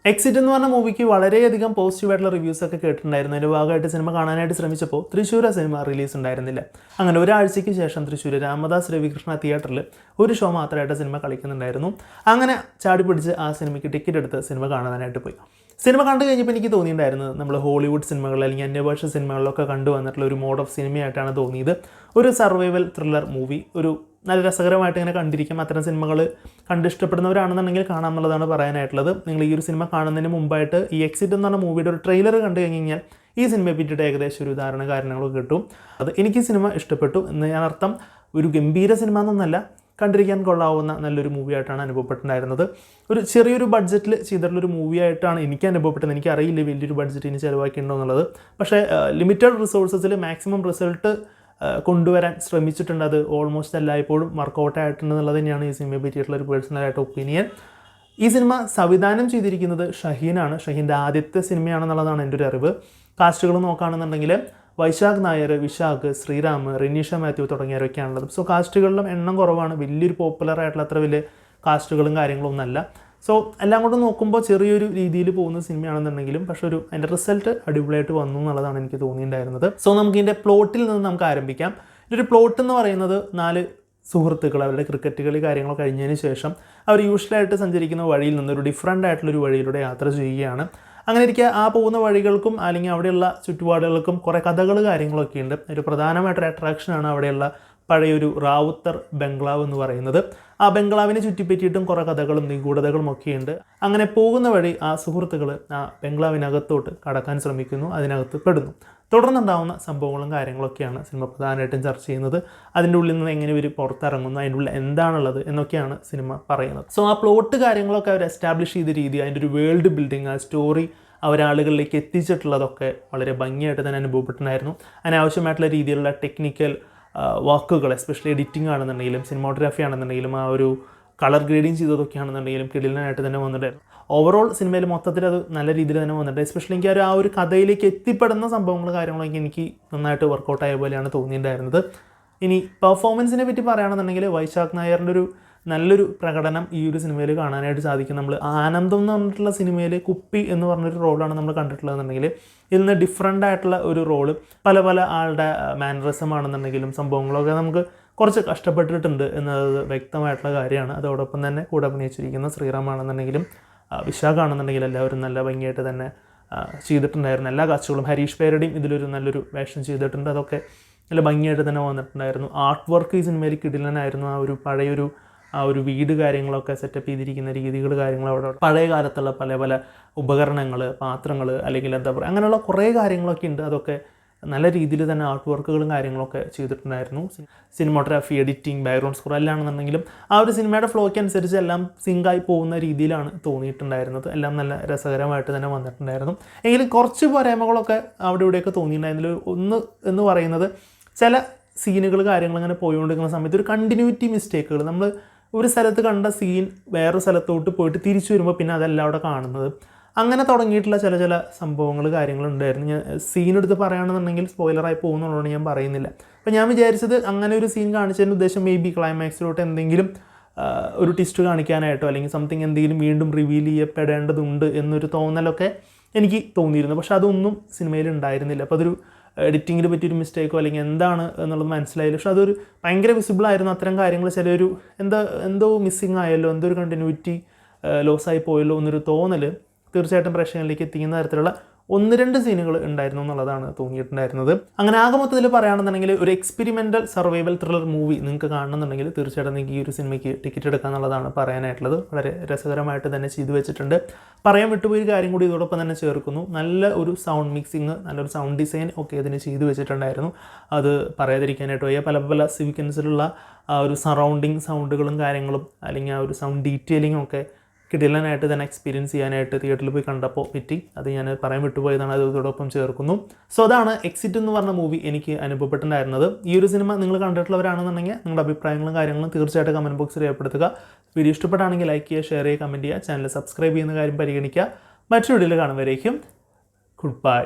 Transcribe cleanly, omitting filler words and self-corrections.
Exit എന്ന് പറഞ്ഞ മൂവിക്ക് വളരെയധികം പോസിറ്റീവായിട്ടുള്ള റിവ്യൂസ് ഒക്കെ കേട്ടിട്ടുണ്ടായിരുന്നു. അതിൻ്റെ ഭാഗമായിട്ട് സിനിമ കാണാനായിട്ട് ശ്രമിച്ചപ്പോൾ തൃശ്ശൂർ സിനിമ റിലീസ് ഉണ്ടായിരുന്നില്ല. അങ്ങനെ ഒരാഴ്ചയ്ക്ക് ശേഷം തൃശ്ശൂർ രാമദാസ് രവികൃഷ്ണ തിയേറ്ററിൽ ഒരു ഷോ മാത്രമായിട്ട് സിനിമ കളിക്കുന്നുണ്ടായിരുന്നു. അങ്ങനെ ചാടി പിടിച്ച് ആ സിനിമയ്ക്ക് ടിക്കറ്റ് എടുത്ത് സിനിമ കാണാനായിട്ട് പോയി. സിനിമ കണ്ടു കഴിഞ്ഞപ്പോൾ എനിക്ക് തോന്നിയിട്ടുണ്ടായിരുന്നത് നമ്മൾ ഹോളിവുഡ് സിനിമകളിൽ അല്ലെങ്കിൽ അന്യഭാഷ സിനിമകളിലൊക്കെ കണ്ടുവന്നിട്ടുള്ള ഒരു മോഡ് ഓഫ് സിനിമയായിട്ടാണ് തോന്നിയത്. ഒരു സർവൈവൽ ത്രില്ലർ മൂവി, ഒരു നല്ല രസകരമായിട്ട് ഇങ്ങനെ കണ്ടിരിക്കും. അത്തരം സിനിമകൾ കണ്ടിഷ്ടപ്പെടുന്നവരാണെന്നുണ്ടെങ്കിൽ കാണാമെന്നുള്ളതാണ് പറയാനായിട്ടുള്ളത്. നിങ്ങൾ ഈ ഒരു സിനിമ കാണുന്നതിന് മുമ്പായിട്ട് ഈ എക്സിറ്റ് എന്ന് പറഞ്ഞ മൂവിയുടെ ഒരു ട്രെയിലർ കണ്ടു കഴിഞ്ഞാൽ ഈ സിനിമയെ പറ്റിയിട്ട് ഏകദേശം ഒരു ധാരണ കാര്യങ്ങളൊക്കെ കിട്ടും. എനിക്ക് സിനിമ ഇഷ്ടപ്പെട്ടു എന്ന് ഞാൻ അർത്ഥം ഒരു ഗംഭീര സിനിമ എന്നൊന്നല്ല, കണ്ടിരിക്കാൻ കൊള്ളാവുന്ന നല്ലൊരു മൂവിയായിട്ടാണ് അനുഭവപ്പെട്ടിട്ടുണ്ടായിരുന്നത്. ഒരു ചെറിയൊരു ബഡ്ജറ്റിൽ ചെയ്തിട്ടുള്ളൊരു മൂവിയായിട്ടാണ് എനിക്ക് അനുഭവപ്പെട്ടത്. എനിക്കറിയില്ല വലിയൊരു ബഡ്ജറ്റ് ഇനി ചിലവാക്കിയിട്ടുണ്ടോ എന്നുള്ളത്. പക്ഷേ ലിമിറ്റഡ് റിസോഴ്സസിൽ മാക്സിമം റിസൾട്ട് കൊണ്ടുവരാൻ ശ്രമിച്ചിട്ടുണ്ട്. അത് ഓൾമോസ്റ്റ് എല്ലായ്പ്പോഴും വർക്കൗട്ട് ആയിട്ടുണ്ടെന്നുള്ളത് തന്നെയാണ് ഈ സിനിമയെ പറ്റിയിട്ടുള്ള ഒരു പേഴ്സണലായിട്ട് ഒപ്പീനിയൻ. ഈ സിനിമ സംവിധാനം ചെയ്തിരിക്കുന്നത് ഷഹീനാണ്. ഷഹീൻ്റെ ആദ്യത്തെ സിനിമയാണെന്നുള്ളതാണ് എൻ്റെ ഒരു അറിവ്. കാസ്റ്റുകൾ നോക്കുകയാണെന്നുണ്ടെങ്കിൽ വൈശാഖ് നായർ, വിശാഖ്, ശ്രീറാം, റിനീഷ മാത്യു തുടങ്ങിയവരൊക്കെയാണുള്ളത്. സോ കാസ്റ്റുകളിലും എണ്ണം കുറവാണ്. വലിയൊരു പോപ്പുലർ ആയിട്ടുള്ള അത്ര വലിയ കാസ്റ്റുകളും കാര്യങ്ങളും ഒന്നല്ല. സോ എല്ലാം കൊണ്ട് നോക്കുമ്പോൾ ചെറിയൊരു രീതിയിൽ പോകുന്ന സിനിമയാണെന്നുണ്ടെങ്കിലും പക്ഷെ അതിൻ്റെ റിസൾട്ട് അടിപൊളിയായിട്ട് വന്നു എന്നുള്ളതാണ് എനിക്ക് തോന്നിയിട്ടുണ്ടായിരുന്നത്. സോ നമുക്ക് ഇതിൻ്റെ പ്ലോട്ടിൽ നിന്ന് നമുക്ക് ആരംഭിക്കാം. ഇതൊരു പ്ലോട്ട് എന്ന് പറയുന്നത് 4 സുഹൃത്തുക്കൾ അവരുടെ ക്രിക്കറ്റ് കളി കാര്യങ്ങൾ കഴിഞ്ഞതിന് ശേഷം അവർ യൂഷ്വലായിട്ട് സഞ്ചരിക്കുന്ന വഴിയിൽ നിന്നൊരു ഡിഫറൻ്റ് ആയിട്ടുള്ളൊരു വഴിയിലൂടെ യാത്ര ചെയ്യുകയാണ്. അങ്ങനെ ഇരിക്കുക ആ പോകുന്ന വഴികൾക്കും അല്ലെങ്കിൽ അവിടെയുള്ള ചുറ്റുപാടുകൾക്കും കുറേ കഥകൾ കാര്യങ്ങളൊക്കെ ഉണ്ട്. ഒരു പ്രധാനമായിട്ടൊരു അട്രാക്ഷനാണ് അവിടെയുള്ള പഴയൊരു റാവുത്തർ ബംഗ്ലാവ് എന്ന് പറയുന്നത്. ആ ബംഗ്ലാവിനെ ചുറ്റിപ്പറ്റിയിട്ടും കുറേ കഥകളും നിഗൂഢതകളും ഒക്കെയുണ്ട്. അങ്ങനെ പോകുന്ന വഴി ആ സുഹൃത്തുക്കൾ ആ ബംഗ്ലാവിനകത്തോട്ട് കടക്കാൻ ശ്രമിക്കുന്നു, അതിനകത്ത് പെടുന്നു. തുടർന്നുണ്ടാകുന്ന സംഭവങ്ങളും കാര്യങ്ങളൊക്കെയാണ് സിനിമ പ്രധാനമായിട്ടും ചർച്ച ചെയ്യുന്നത്. അതിൻ്റെ ഉള്ളിൽ നിന്ന് എങ്ങനെ ഇവർ പുറത്തിറങ്ങുന്നു, അതിൻ്റെ ഉള്ളിൽ എന്താണുള്ളത് എന്നൊക്കെയാണ് സിനിമ പറയുന്നത്. സോ ആ പ്ലോട്ട് കാര്യങ്ങളൊക്കെ അവർ എസ്റ്റാബ്ലിഷ് ചെയ്ത രീതി, അതിൻ്റെ ഒരു വേൾഡ് ബിൽഡിങ്, ആ സ്റ്റോറി അവരാളുകളിലേക്ക് എത്തിച്ചിട്ടുള്ളതൊക്കെ വളരെ ഭംഗിയായിട്ട് തന്നെ അനുഭവപ്പെട്ടിട്ടുണ്ടായിരുന്നു. അതിനാവശ്യമായിട്ടുള്ള രീതിയിലുള്ള ടെക്നിക്കൽ വാക്കുകൾ, എസ്പെഷ്യലി എഡിറ്റിംഗ് ആണെന്നുണ്ടെങ്കിലും സിനിമാറ്റോഗ്രാഫി ആണെന്നുണ്ടെങ്കിലും ആ ഒരു കളർ ഗ്രേഡിങ് ചെയ്തതൊക്കെ ആണെന്നുണ്ടെങ്കിലും കിടിലനായിട്ട് തന്നെ വന്നിട്ടായിരുന്നു. ഓവറോൾ സിനിമയിൽ മൊത്തത്തിൽ അത് നല്ല രീതിയിൽ തന്നെ വന്നിട്ടുണ്ട്. എസ്പെഷ്യലി എനിക്ക് ആ ഒരു കഥയിലേക്ക് എത്തിപ്പെടുന്ന സംഭവങ്ങൾ കാര്യങ്ങളൊക്കെ എനിക്ക് നന്നായിട്ട് വർക്കൗട്ടായ പോലെയാണ് തോന്നിയിട്ടുണ്ടായിരുന്നത്. ഇനി പെർഫോമൻസിനെ പറ്റി പറയുകയാണെന്നുണ്ടെങ്കിൽ വൈശാഖ് നായറിൻ്റെ ഒരു നല്ലൊരു പ്രകടനം ഈ ഒരു സിനിമയിൽ കാണാനായിട്ട് സാധിക്കും. നമ്മൾ ആനന്ദം എന്ന് പറഞ്ഞിട്ടുള്ള സിനിമയിൽ കുപ്പി എന്ന് പറഞ്ഞൊരു റോളാണ് നമ്മൾ കണ്ടിട്ടുള്ളതെന്നുണ്ടെങ്കിൽ ഇതിൽ നിന്ന് ഡിഫറൻ്റ് ആയിട്ടുള്ള ഒരു റോള് പല ആളുടെ മാനറിസം ആണെന്നുണ്ടെങ്കിലും സംഭവങ്ങളൊക്കെ നമുക്ക് കുറച്ച് കഷ്ടപ്പെട്ടിട്ടുണ്ട് എന്നത് വ്യക്തമായിട്ടുള്ള കാര്യമാണ്. അതോടൊപ്പം തന്നെ കൂടെ അഭിനയിച്ചിരിക്കുന്ന ശ്രീറാമാണെന്നുണ്ടെങ്കിലും വിശാഖാണെന്നുണ്ടെങ്കിലും എല്ലാവരും നല്ല ഭംഗിയായിട്ട് തന്നെ ചെയ്തിട്ടുണ്ടായിരുന്നു. എല്ലാ കാസ്റ്റുകളും ഹരീഷ് പേരടിയും ഇതിലൊരു നല്ലൊരു വേഷം ചെയ്തിട്ടുണ്ട്. അതൊക്കെ നല്ല ഭംഗിയായിട്ട് തന്നെ വന്നിട്ടുണ്ടായിരുന്നു. ആർട്ട് വർക്ക് ഈ സിനിമയിൽ കിടിലനായിരുന്നു. ആ ഒരു പഴയൊരു ആ ഒരു വീട് കാര്യങ്ങളൊക്കെ സെറ്റപ്പ് ചെയ്തിരിക്കുന്ന രീതികൾ കാര്യങ്ങൾ അവിടെ പഴയ കാലത്തുള്ള പല ഉപകരണങ്ങൾ, പാത്രങ്ങൾ അല്ലെങ്കിൽ എന്താ പറയുക അങ്ങനെയുള്ള കുറേ കാര്യങ്ങളൊക്കെ ഉണ്ട്. അതൊക്കെ നല്ല രീതിയിൽ തന്നെ ആർട്ട് വർക്കുകളും കാര്യങ്ങളൊക്കെ ചെയ്തിട്ടുണ്ടായിരുന്നു. സിനിമാറ്റോഗ്രാഫി, എഡിറ്റിംഗ്, ബാക്ക്ഗ്രൗണ്ട് സ്കോർ എല്ലാം ആണെന്നുണ്ടെങ്കിലും ആ ഒരു സിനിമയുടെ ഫ്ലോയ്ക്ക് അനുസരിച്ച് എല്ലാം സിങ്കായി പോകുന്ന രീതിയിലാണ് തോന്നിയിട്ടുണ്ടായിരുന്നത്. എല്ലാം നല്ല രസകരമായിട്ട് തന്നെ വന്നിട്ടുണ്ടായിരുന്നു. എങ്കിലും കുറച്ച് പോരായ്മകളൊക്കെ അവിടെ ഇവിടെയൊക്കെ തോന്നിയിട്ടുണ്ടായിരുന്നില്ല. ഒന്ന് എന്ന് പറയുന്നത് ചില സീനുകൾ കാര്യങ്ങൾ അങ്ങനെ പോയിക്കൊണ്ടിരിക്കുന്ന സമയത്ത് ഒരു കണ്ടിന്യൂറ്റി മിസ്റ്റേക്കുകൾ, നമ്മൾ ഒരു സ്ഥലത്ത് കണ്ട സീൻ വേറൊരു സ്ഥലത്തോട്ട് പോയിട്ട് തിരിച്ചു വരുമ്പോൾ പിന്നെ അതെല്ലാം അവിടെ കാണുന്നത്, അങ്ങനെ തുടങ്ങിയിട്ടുള്ള ചില സംഭവങ്ങൾ കാര്യങ്ങളുണ്ടായിരുന്നു. ഞാൻ സീനെടുത്ത് പറയുകയാണെന്നുണ്ടെങ്കിൽ സ്പോയിലറായി പോകുന്നുള്ളതാണ് ഞാൻ പറയുന്നില്ല. അപ്പോൾ ഞാൻ വിചാരിച്ചത് അങ്ങനെ ഒരു സീൻ കാണിച്ചതിൻ്റെ ഉദ്ദേശം മേ ബി ക്ലൈമാക്സിലോട്ട് എന്തെങ്കിലും ഒരു ട്വിസ്റ്റ് കാണിക്കാനായിട്ടോ അല്ലെങ്കിൽ സംതിങ് എന്തെങ്കിലും വീണ്ടും റിവീൽ ചെയ്യപ്പെടേണ്ടതുണ്ട് എന്നൊരു തോന്നലൊക്കെ എനിക്ക് തോന്നിയിരുന്നു. പക്ഷെ അതൊന്നും സിനിമയിൽ ഉണ്ടായിരുന്നില്ല. അപ്പോൾ അതൊരു എഡിറ്റിങ്ങിൽ പറ്റിയൊരു മിസ്റ്റേക്കോ അല്ലെങ്കിൽ എന്താണ് എന്നുള്ളത് മനസ്സിലായില്ല. പക്ഷെ അതൊരു ഭയങ്കര വിസിബിളായിരുന്നു. അത്തരം കാര്യങ്ങൾ ചിലൊരു എന്തോ മിസ്സിങ് ആയല്ലോ, എന്തോ ഒരു കണ്ടിന്യൂറ്റി ലോസായി പോയല്ലോ എന്നൊരു തോന്നൽ തീർച്ചയായിട്ടും പ്രേക്ഷകരിലേക്ക് എത്തിക്കുന്ന തരത്തിലുള്ള 1-2 സീനുകൾ ഉണ്ടായിരുന്നു എന്നുള്ളതാണ് തോന്നിയിട്ടുണ്ടായിരുന്നത്. അങ്ങനെ ആകെ മൊത്തത്തിൽ പറയുകയാണെന്നുണ്ടെങ്കിൽ ഒരു എക്സ്പെരിമെൻ്റൽ സർവൈവൽ ത്രില്ലർ മൂവി നിങ്ങൾക്ക് കാണണമെന്നുണ്ടെങ്കിൽ തീർച്ചയായിട്ടും നിങ്ങൾക്ക് ഈ ഒരു സിനിമയ്ക്ക് ടിക്കറ്റ് എടുക്കുക എന്നുള്ളതാണ് പറയാനായിട്ടുള്ളത്. വളരെ രസകരമായിട്ട് തന്നെ ചെയ്തു വെച്ചിട്ടുണ്ട്. പറയാൻ വിട്ടുപോയൊരു കാര്യം കൂടി ഇതോടൊപ്പം തന്നെ ചേർക്കുന്നു. നല്ല ഒരു സൗണ്ട് മിക്സിങ്, നല്ലൊരു സൗണ്ട് ഡിസൈൻ ഒക്കെ അതിന് ചെയ്തു വെച്ചിട്ടുണ്ടായിരുന്നു. അത് പറയാതിരിക്കാനായിട്ട് വയ്യ. പല സീക്വൻസിലുള്ള ആ ഒരു സറൗണ്ടിങ് സൗണ്ടുകളും കാര്യങ്ങളും അല്ലെങ്കിൽ ആ ഒരു സൗണ്ട് ഡീറ്റെയിലിംഗ് ഒക്കെ കിടിലനായിട്ട് തന്നെ എക്സ്പീരിയൻസ് ചെയ്യാനായിട്ട് തിയേറ്ററിൽ പോയി കണ്ടപ്പോൾ പറ്റി. അത് ഞാൻ പറയാൻ വിട്ടുപോയതാണ്, അത് ഇതോടൊപ്പം ചേർക്കുന്നു. സോ അതാണ് എക്സിറ്റ് എന്ന് പറഞ്ഞ മൂവി എനിക്ക് അനുഭവപ്പെട്ടിട്ടുണ്ടായിരുന്നത്. ഈ ഒരു സിനിമ നിങ്ങൾ കണ്ടിട്ടുള്ളവരാണെന്നുണ്ടെങ്കിൽ നിങ്ങളുടെ അഭിപ്രായങ്ങളും കാര്യങ്ങളും തീർച്ചയായിട്ടും കമൻറ്റ് ബോക്സിൽ രേഖപ്പെടുത്തുക. വീഡിയോ ഇഷ്ടപ്പെട്ടാണെങ്കിൽ ലൈക്ക് ചെയ്യുക, ഷെയർ ചെയ്യുക, കമൻറ്റ് ചെയ്യുക, ചാനൽ സബ്സ്ക്രൈബ് ചെയ്യുന്ന കാര്യം പരിഗണിക്കുക. മറ്റൊരു വീഡിയോയിൽ കാണുമ്പോഴേക്കും ഗുഡ് ബൈ.